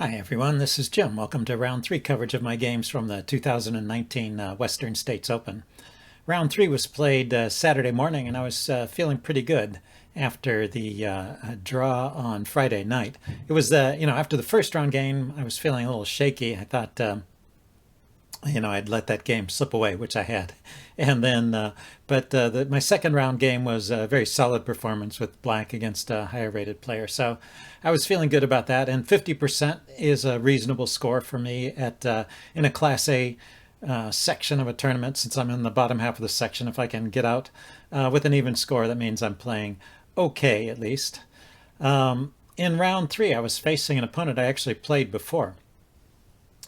Hi everyone, this is Jim. Welcome to round 3 coverage of my games from the 2019 Western States Open. Round 3 was played Saturday morning and I was feeling pretty good after the draw on Friday night. It was, after the first round game, I was feeling a little shaky. I thought, I'd let that game slip away, which I had. And then, my second round game was a very solid performance with black against a higher rated player. So I was feeling good about that. And 50% is a reasonable score for me at in a Class A section of a tournament. Since I'm in the bottom half of the section, if I can get out with an even score, that means I'm playing okay at least. In round 3, I was facing an opponent I actually played before.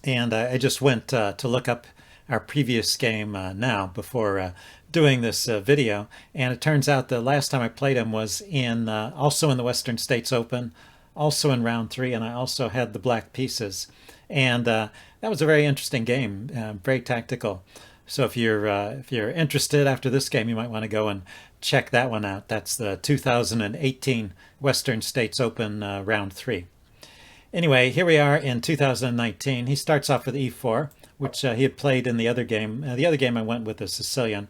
And I just went to look up our previous game now before doing this video. And it turns out the last time I played him was in also in the Western States Open, also in round 3, and I also had the black pieces. And that was a very interesting game, very tactical. So if you're interested after this game, you might want to go and check that one out. That's the 2018 Western States Open round 3. Anyway, here we are in 2019. He starts off with e4, which he had played in the other game. The other game I went with a Sicilian.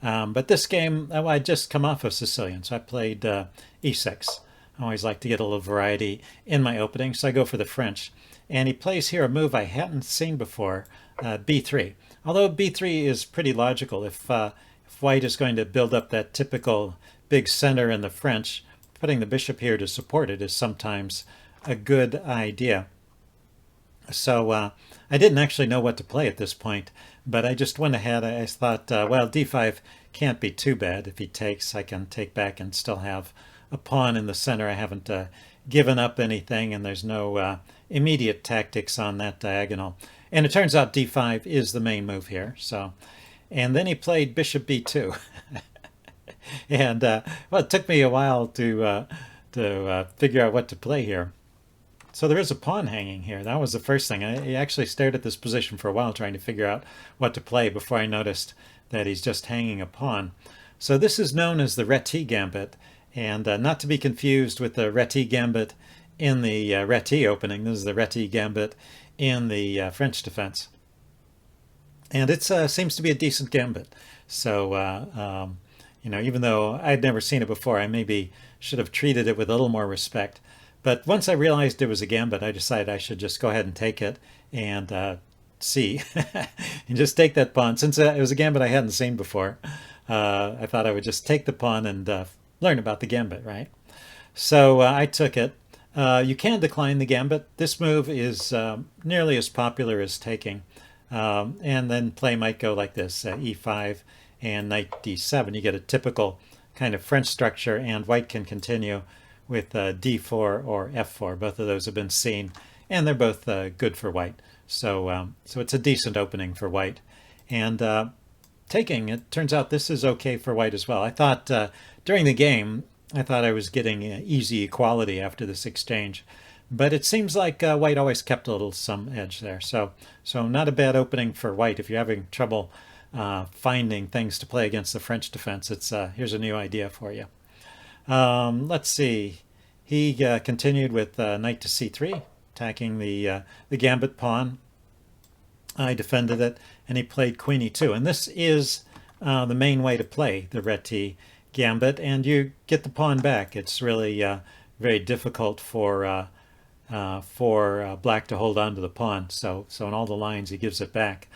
But this game, I'd just come off of Sicilian, so I played e6. I always like to get a little variety in my opening, so I go for the French. And he plays here a move I hadn't seen before, b3. Although b3 is pretty logical. If white is going to build up that typical big center in the French, putting the bishop here to support it is sometimes a good idea. So I didn't actually know what to play at this point, but I just went ahead. I thought, well, d5 can't be too bad. If he takes, I can take back and still have a pawn in the center. I haven't given up anything, and there's no immediate tactics on that diagonal. And it turns out d5 is the main move here. So, and then he played bishop b2. And well, it took me a while to figure out what to play here. So there is a pawn hanging here. That was the first thing. I actually stared at this position for a while trying to figure out what to play before I noticed that he's just hanging a pawn. So this is known as the Reti Gambit, and not to be confused with the Reti Gambit in the Reti opening. This is the Reti Gambit in the French defense. And it seems to be a decent gambit. So, even though I'd never seen it before, I maybe should have treated it with a little more respect. But once I realized it was a gambit, I decided I should just go ahead and take it and see. And just take that pawn. Since it was a gambit I hadn't seen before, I thought I would just take the pawn and learn about the gambit, right? So I took it. You can decline the gambit. This move is nearly as popular as taking. And then play might go like this, e5 and knight d7. You get a typical kind of French structure, and white can continue with d4 or f4. Both of those have been seen, and they're both good for white. So it's a decent opening for white. And taking, it turns out this is okay for white as well. I thought during the game, I thought I was getting easy equality after this exchange. But it seems like white always kept a little some edge there. So not a bad opening for white. If you're having trouble finding things to play against the French defense, here's a new idea for you. Let's see. He continued with knight to c3, attacking the gambit pawn. I defended it, and he played queen e2. And this is the main way to play the Reti gambit, and you get the pawn back. It's really very difficult for black to hold on to the pawn. So in all the lines, he gives it back.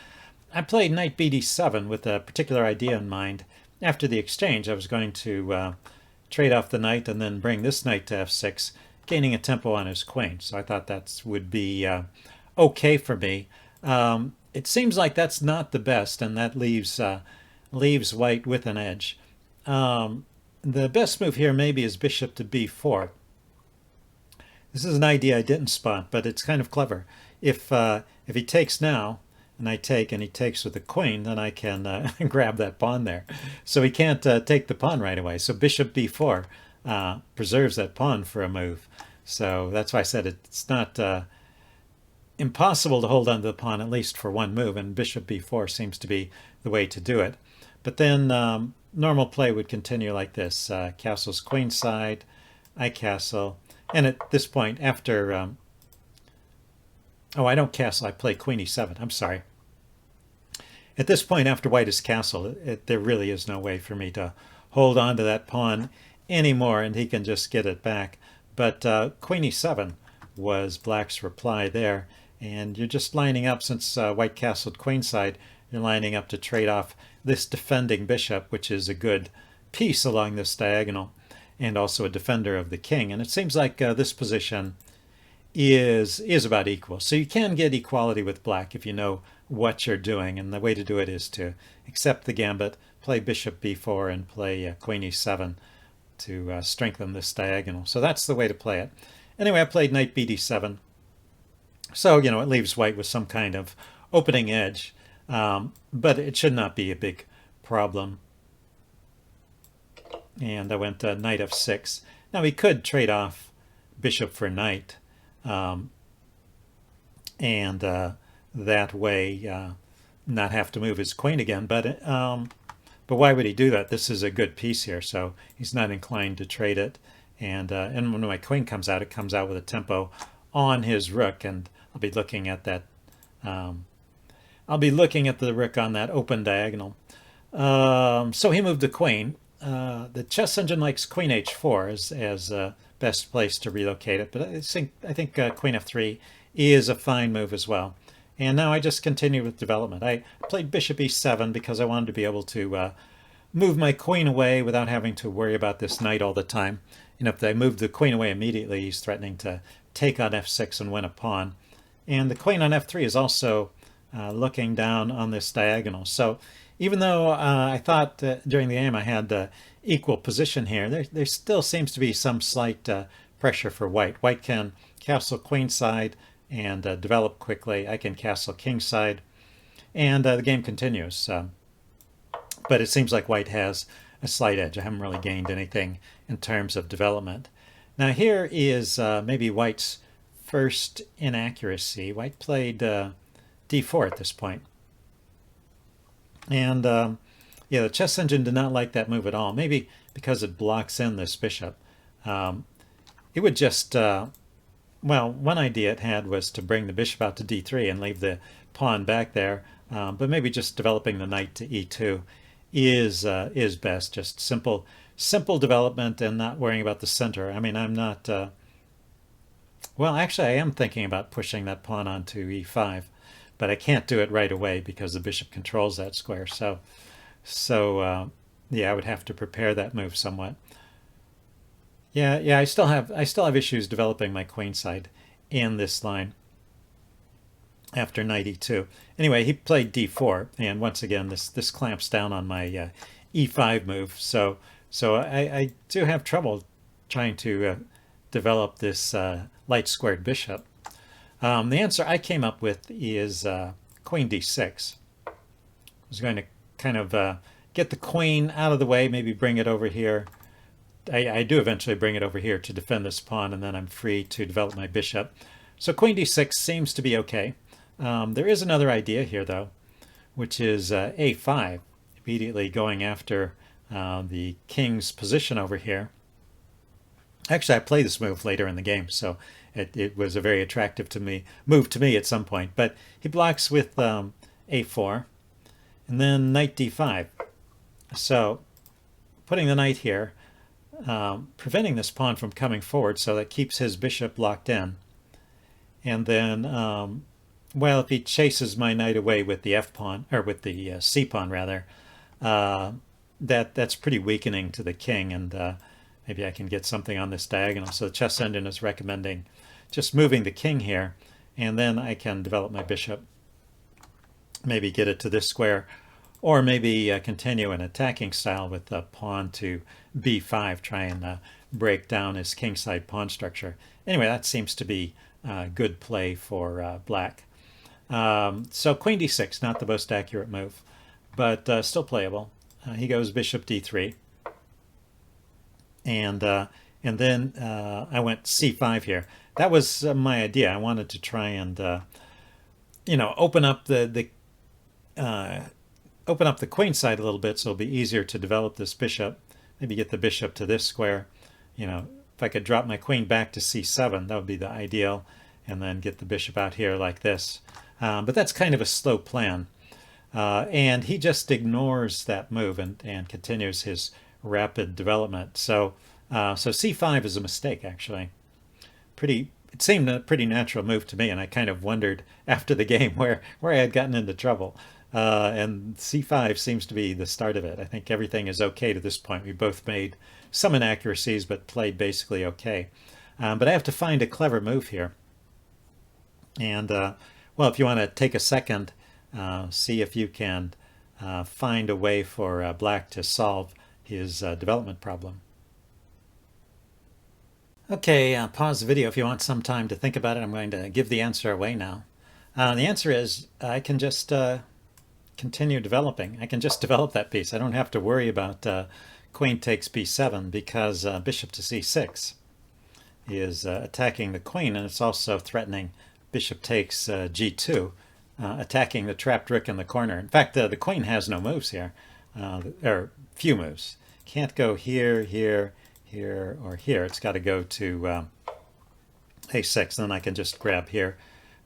I played knight bd7 with a particular idea in mind. After the exchange, I was going to trade off the knight and then bring this knight to f6, gaining a tempo on his queen. So I thought that would be okay for me. It seems like that's not the best, and that leaves white with an edge. The best move here maybe is bishop to b4. This is an idea I didn't spot, but it's kind of clever. If he takes now, and I take, and he takes with the queen, then I can grab that pawn there. So he can't take the pawn right away. So bishop b4 preserves that pawn for a move. So that's why I said it's not impossible to hold on to the pawn, at least for one move, and bishop b4 seems to be the way to do it. But then normal play would continue like this. Castle's queenside, I castle, and at this point, after Oh, I don't castle. I play queen e7. I'm sorry. At this point, after white is castled, there really is no way for me to hold on to that pawn anymore, and he can just get it back. But queen e7 was black's reply there, and you're just lining up, since white castled queenside, you're lining up to trade off this defending bishop, which is a good piece along this diagonal, and also a defender of the king. And it seems like this position is about equal. So you can get equality with black if you know what you're doing, and the way to do it is to accept the gambit, play bishop b4, and play queen e7 to strengthen this diagonal. So that's the way to play it. Anyway, I played knight bd7. So, you know, it leaves white with some kind of opening edge, but it should not be a big problem. And I went knight f6. Now he could trade off bishop for knight, and that way not have to move his queen again. But why would he do that? This is a good piece here, so he's not inclined to trade it. And when my queen comes out, it comes out with a tempo on his rook, and I'll be looking at that. I'll be looking at the rook on that open diagonal. So he moved the queen. The chess engine likes queen h4 as best place to relocate it, but I think queen f3 is a fine move as well. And now I just continue with development. I played bishop e7 because I wanted to be able to move my queen away without having to worry about this knight all the time. You know, if I move the queen away immediately, he's threatening to take on f6 and win a pawn. And the queen on f3 is also looking down on this diagonal. So even though I thought during the game I had equal position here, there still seems to be some slight pressure for white. White can castle queenside and develop quickly. I can castle kingside, and the game continues. But it seems like white has a slight edge. I haven't really gained anything in terms of development. Now here is maybe white's first inaccuracy. White played d4 at this point. And yeah, the chess engine did not like that move at all. Maybe because it blocks in this bishop. It would just, well, one idea it had was to bring the bishop out to d3 and leave the pawn back there. But maybe just developing the knight to e2 is best. Just simple development and not worrying about the center. I mean, I'm not, well, actually I am thinking about pushing that pawn onto e5. But I can't do it right away because the bishop controls that square. So yeah, I would have to prepare that move somewhat. Yeah, I still have issues developing my queenside in this line after knight e2. Anyway, he played d4, and once again, this clamps down on my e5 move. So I do have trouble trying to develop this light squared bishop. The answer I came up with is queen d6. I was going to kind of get the queen out of the way, maybe bring it over here. I do eventually bring it over here to defend this pawn, and then I'm free to develop my bishop. So queen d6 seems to be okay. There is another idea here, though, which is a5, immediately going after the king's position over here. Actually, I play this move later in the game, so it was a very attractive move to me at some point. But he blocks with a4, and then knight d5. So putting the knight here, preventing this pawn from coming forward, so that keeps his bishop locked in. And then, well, if he chases my knight away with the f pawn, or with the c pawn rather, that's pretty weakening to the king, and maybe I can get something on this diagonal. So the chess engine is recommending just moving the king here, and then I can develop my bishop, maybe get it to this square, or maybe continue an attacking style with the pawn to b5, try and break down his kingside pawn structure. Anyway, that seems to be good play for black. So queen d6, not the most accurate move, but still playable. He goes bishop d3. And then I went c5 here. That was my idea. I wanted to try and open up the queen side a little bit, so it'll be easier to develop this bishop. Maybe get the bishop to this square. If I could drop my queen back to c7, that would be the ideal. and then get the bishop out here like this. But that's kind of a slow plan. And he just ignores that move and continues his rapid development. So c5 is a mistake, actually. It seemed a pretty natural move to me, and I kind of wondered after the game where I had gotten into trouble. And c5 seems to be the start of it. I think everything is okay to this point. We both made some inaccuracies, but played basically okay. But I have to find a clever move here. And, well, if you want to take a second, see if you can find a way for Black to solve his development problem. Okay, pause the video if you want some time to think about it. I'm going to give the answer away now. The answer is I can just continue developing. I can just develop that piece. I don't have to worry about queen takes b7 because bishop to c6 is attacking the queen, and it's also threatening bishop takes g2, attacking the trapped rook in the corner. In fact, the queen has no moves here, or few moves. Can't go here, here, here, or here. It's got to go to a6, and then I can just grab here,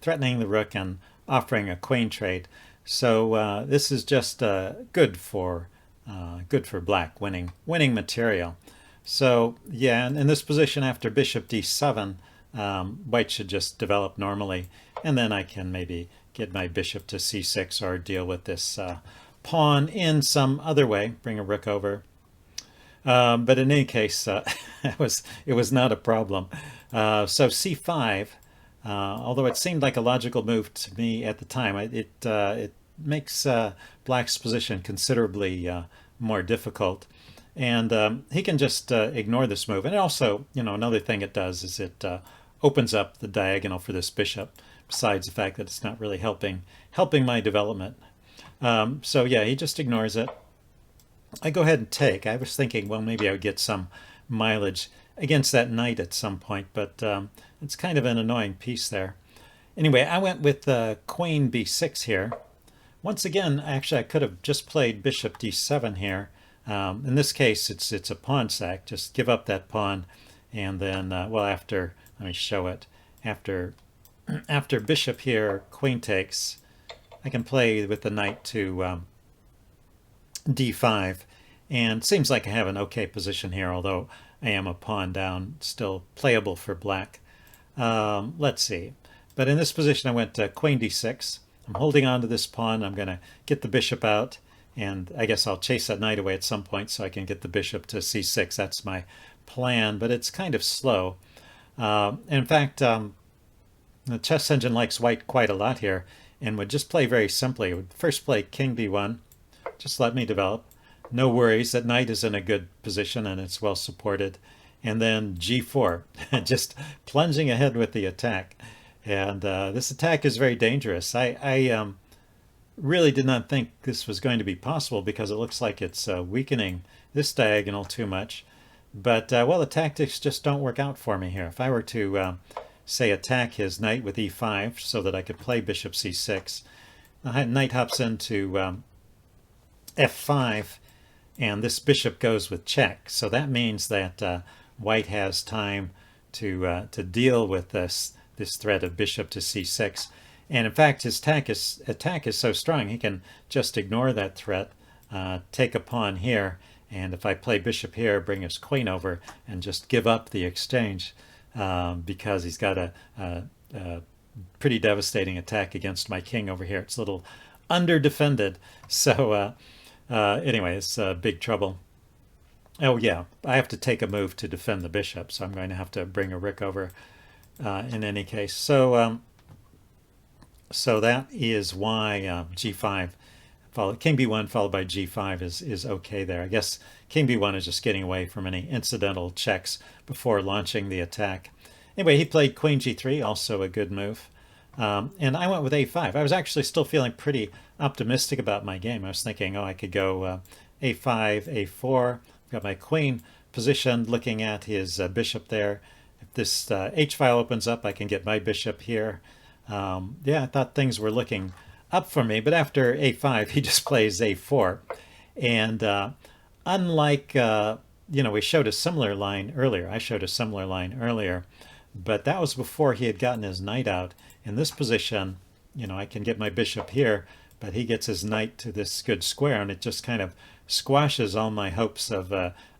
threatening the rook and offering a queen trade. So this is just good for Black, winning material. So yeah, in this position after bishop d7, White should just develop normally, and then I can maybe get my bishop to c6 or deal with this pawn in some other way, bring a rook over. But in any case, it was not a problem. So c5, although it seemed like a logical move to me at the time, it makes Black's position considerably more difficult. And he can just ignore this move. And also, another thing it does is it opens up the diagonal for this bishop, besides the fact that it's not really helping my development. So yeah, he just ignores it. I go ahead and take. I was thinking, well, maybe I would get some mileage against that knight at some point, but it's kind of an annoying piece there. Anyway, I went with queen b6 here. Once again, actually, I could have just played bishop d7 here. In this case, it's a pawn sack. Just give up that pawn, and then, well, after, let me show it. After bishop here, queen takes, I can play with the knight to d5, and it seems like I have an okay position here, although I am a pawn down, still playable for Black. Let's see. But in this position, I went queen d6. I'm holding on to this pawn. I'm going to get the bishop out, and I guess I'll chase that knight away at some point so I can get the bishop to c6. That's my plan, but it's kind of slow. In fact, the chess engine likes White quite a lot here and would just play very simply. It would first play king b1, just let me develop. No worries, that knight is in a good position and it's well supported. And then g4, just plunging ahead with the attack. And this attack is very dangerous. I really did not think this was going to be possible because it looks like it's weakening this diagonal too much. But, well, the tactics just don't work out for me here. If I were to, say, attack his knight with e5 so that I could play bishop c6, the knight hops into f5, and this bishop goes with check. So that means that White has time to deal with this threat of bishop to c6. And in fact, his attack is so strong, he can just ignore that threat, take a pawn here, and if I play bishop here, bring his queen over and just give up the exchange because he's got a pretty devastating attack against my king over here. It's a little under-defended. So anyway, it's big trouble. Oh yeah, I have to take a move to defend the bishop, so I'm going to have to bring a rook over in any case. So so that is why g5, king b1 followed by g5 is okay there. I guess king b1 is just getting away from any incidental checks before launching the attack. Anyway, he played queen g3, also a good move. And I went with a5. I was actually still feeling pretty optimistic about my game. I was thinking, oh, I could go a5, a4. I've got my queen positioned, looking at his bishop there. If this h-file opens up, I can get my bishop here. Yeah, I thought things were looking up for me, but after a5, he just plays a4. And unlike, we showed a similar line earlier. I showed a similar line earlier. But that was before he had gotten his knight out. In this position, I can get my bishop here, but he gets his knight to this good square, and it just kind of squashes all my hopes of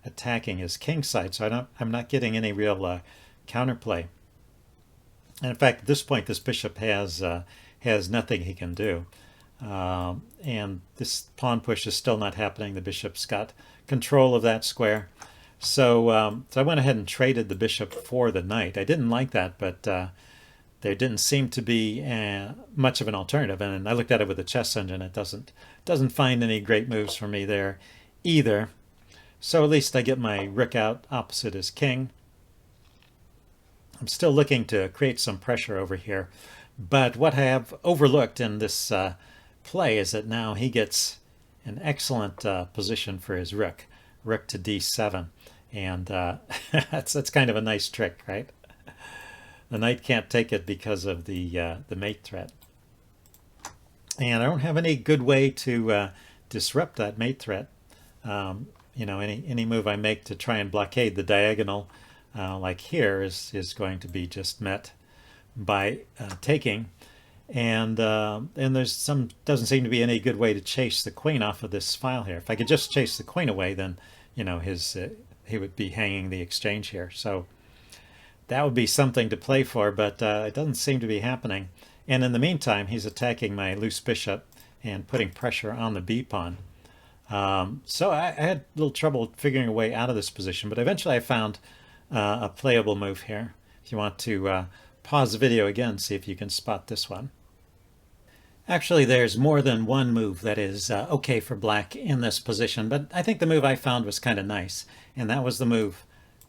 attacking his king side. So I'm not getting any real counterplay. And in fact, at this point, this bishop has nothing he can do. And this pawn push is still not happening. The bishop's got control of that square. So I went ahead and traded the bishop for the knight. I didn't like that, but there didn't seem to be much of an alternative. And I looked at it with the chess engine. It doesn't find any great moves for me there either. So at least I get my rook out opposite his king. I'm still looking to create some pressure over here. But what I have overlooked in this play is that now he gets an excellent position for his rook to d7. And that's kind of a nice trick, right? The knight can't take it because of the mate threat. And I don't have any good way to disrupt that mate threat. Any move I make to try and blockade the diagonal, like here, is going to be just met by taking. And doesn't seem to be any good way to chase the queen off of this file here. If I could just chase the queen away, then he would be hanging the exchange here. So that would be something to play for, but it doesn't seem to be happening. And in the meantime, he's attacking my loose bishop and putting pressure on the b pawn. So I had a little trouble figuring a way out of this position, but eventually I found a playable move here. If you want to pause the video again, see if you can spot this one. Actually, there's more than one move that is okay for black in this position, but I think the move I found was kind of nice, and that was the move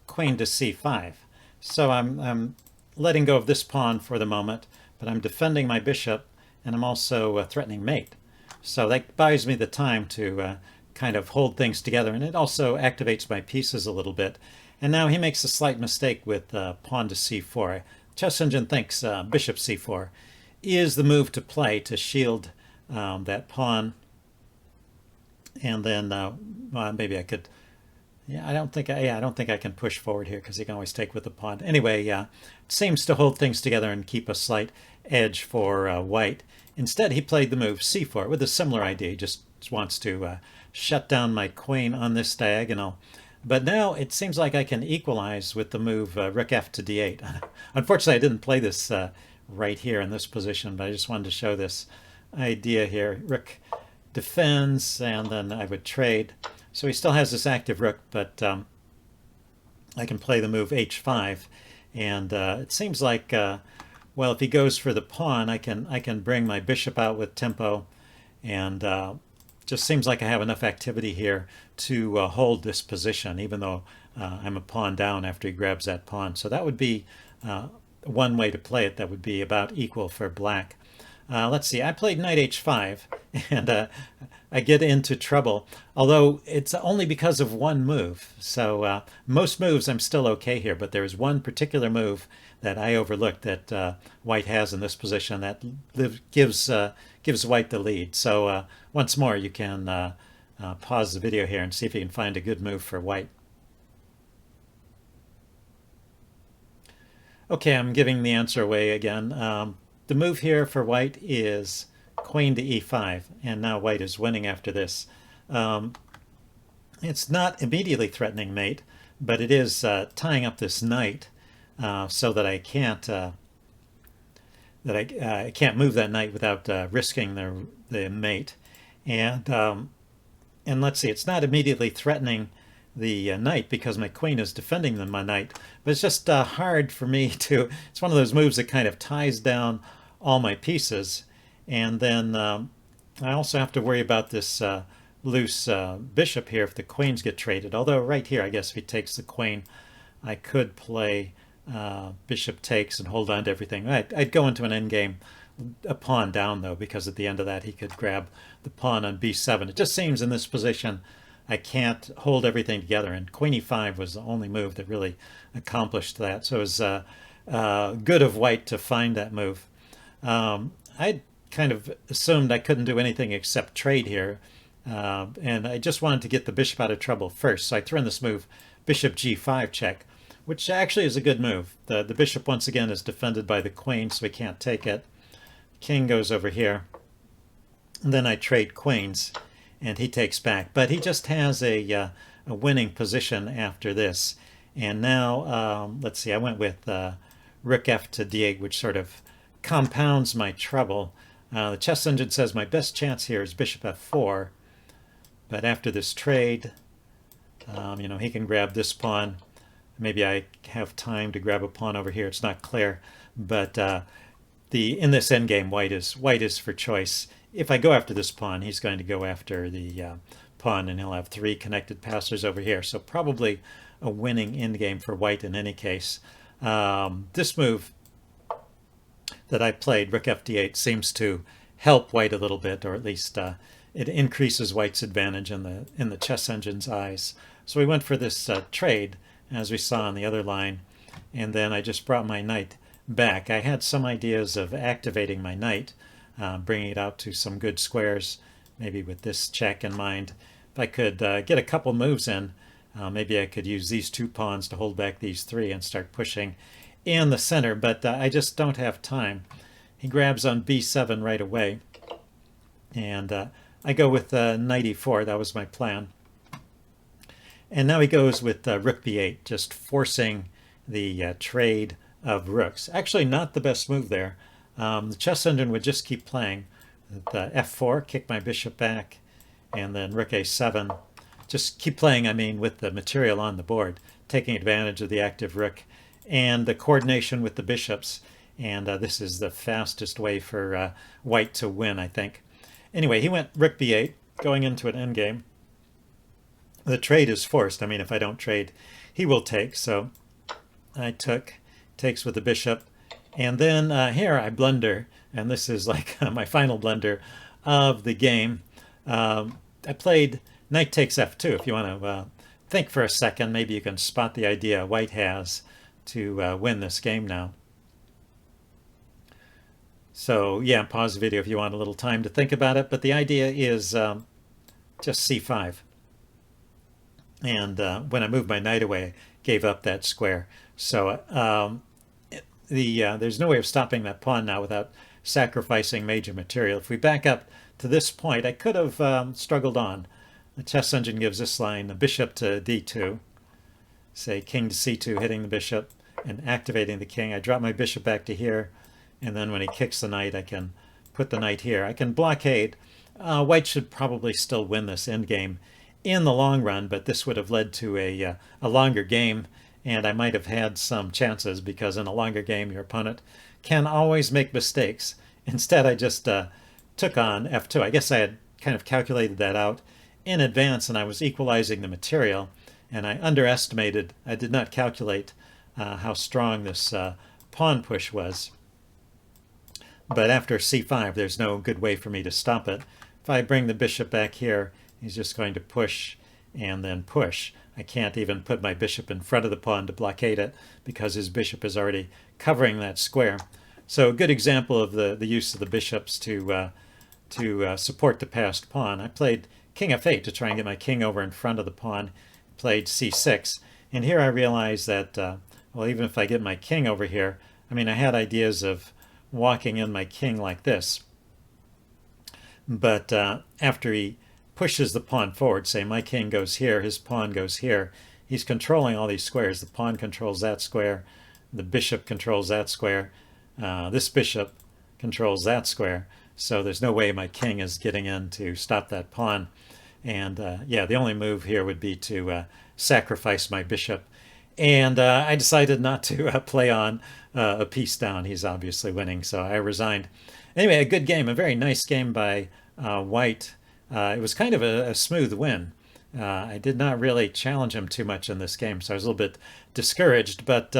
queen to c5. So I'm letting go of this pawn for the moment, but I'm defending my bishop, and I'm also threatening mate. So that buys me the time to kind of hold things together, and it also activates my pieces a little bit. And now he makes a slight mistake with pawn to c4. Chess engine thinks bishop c4 is the move to play to shield that pawn. And then maybe I could. Yeah, I don't think I can push forward here because he can always take with the pawn. Anyway, it seems to hold things together and keep a slight edge for white. Instead, he played the move c4 with a similar idea. He just wants to shut down my queen on this diagonal. But now it seems like I can equalize with the move rook f to d8. Unfortunately, I didn't play this right here in this position, but I just wanted to show this idea here. Rook defends, and then I would trade. So he still has this active rook, but I can play the move h5. And it seems like, well, if he goes for the pawn, I can bring my bishop out with tempo, and just seems like I have enough activity here to hold this position, even though I'm a pawn down after he grabs that pawn. So that would be one way to play it that would be about equal for black. Let's see, I played knight h5, and I get into trouble, although it's only because of one move. So most moves I'm still okay here, but there's one particular move that I overlooked that white has in this position that gives white the lead. So once more, you can pause the video here and see if you can find a good move for white. Okay, I'm giving the answer away again. The move here for white is queen to e5, and now white is winning after this. It's not immediately threatening mate, but it is tying up this knight so that I can't I can't move that knight without risking the mate. And let's see, it's not immediately threatening the knight because my queen is defending my knight, but it's just hard for me to. It's one of those moves that kind of ties down all my pieces, and then I also have to worry about this loose bishop here if the queens get traded. Although right here, I guess if he takes the queen, I could play bishop takes and hold on to everything. I'd go into an endgame a pawn down, though, because at the end of that he could grab the pawn on b7. It just seems in this position I can't hold everything together, and queen e5 was the only move that really accomplished that. So it was good of white to find that move. I kind of assumed I couldn't do anything except trade here, and I just wanted to get the bishop out of trouble first. So I threw in this move, bishop g5 check, which actually is a good move. The bishop once again is defended by the queen, so he can't take it. King goes over here. And then I trade queens, and he takes back. But he just has a winning position after this. And now, let's see, I went with rook f to d8, which sort of compounds my trouble. The chess engine says my best chance here is bishop f4. But after this trade, he can grab this pawn. Maybe I have time to grab a pawn over here. It's not clear. But in this endgame, white is for choice. If I go after this pawn, he's going to go after the pawn, and he'll have 3 connected passers over here. So probably a winning endgame for white in any case. This move that I played, rook f d8, seems to help white a little bit, or at least it increases white's advantage in the chess engine's eyes. So we went for this trade, as we saw on the other line, and then I just brought my knight back. I had some ideas of activating my knight, bringing it out to some good squares, maybe with this check in mind. If I could get a couple moves in, maybe I could use these 2 pawns to hold back these 3 and start pushing in the center, but I just don't have time. He grabs on b7 right away, and I go with knight e4. That was my plan. And now he goes with rook b8, just forcing the trade of rooks. Actually, not the best move there. The chess engine would just keep playing. The f4, kick my bishop back, and then rook a7. Just keep playing, with the material on the board, taking advantage of the active rook and the coordination with the bishops. And this is the fastest way for white to win, I think. Anyway, he went rook b8, going into an endgame. The trade is forced. If I don't trade, he will take. So I takes with the bishop. And then here I blunder, and this is like my final blunder of the game. I played knight takes f2. If you want to think for a second, maybe you can spot the idea white has to win this game now. So yeah, pause the video if you want a little time to think about it. But the idea is just c5. And when I moved my knight away, I gave up that square. So there's no way of stopping that pawn now without sacrificing major material. If we back up to this point, I could have struggled on. The chess engine gives this line, the bishop to d2, say king to c2, hitting the bishop and activating the king. I drop my bishop back to here, and then when he kicks the knight, I can put the knight here. I can blockade. White should probably still win this endgame in the long run, but this would have led to a longer game, and I might have had some chances, because in a longer game your opponent can always make mistakes. Instead, I just took on f2. I guess I had kind of calculated that out in advance, and I was equalizing the material, and I underestimated. I did not calculate how strong this pawn push was. But after c5, there's no good way for me to stop it. If I bring the bishop back here, he's just going to push and then push. I can't even put my bishop in front of the pawn to blockade it, because his bishop is already covering that square. So a good example of the use of the bishops to support the passed pawn. I played king f8 to try and get my king over in front of the pawn. Played c6. And here I realized that, well, even if I get my king over here, I had ideas of walking in my king like this. But after he pushes the pawn forward, say my king goes here, his pawn goes here, he's controlling all these squares. The pawn controls that square, the bishop controls that square, this bishop controls that square. So there's no way my king is getting in to stop that pawn. And yeah, the only move here would be to sacrifice my bishop. And I decided not to play on a piece down. He's obviously winning, so I resigned. Anyway, a good game, a very nice game by white. It was kind of a smooth win. I did not really challenge him too much in this game, so I was a little bit discouraged. But,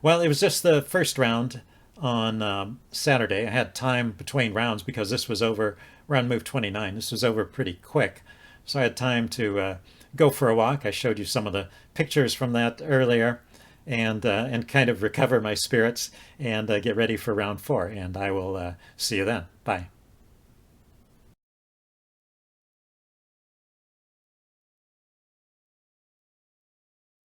well, it was just the first round on Saturday. I had time between rounds because this was over around move 29. This was over pretty quick. So I had time to go for a walk. I showed you some of the pictures from that earlier, and kind of recover my spirits and get ready for round 4. And I will see you then. Bye.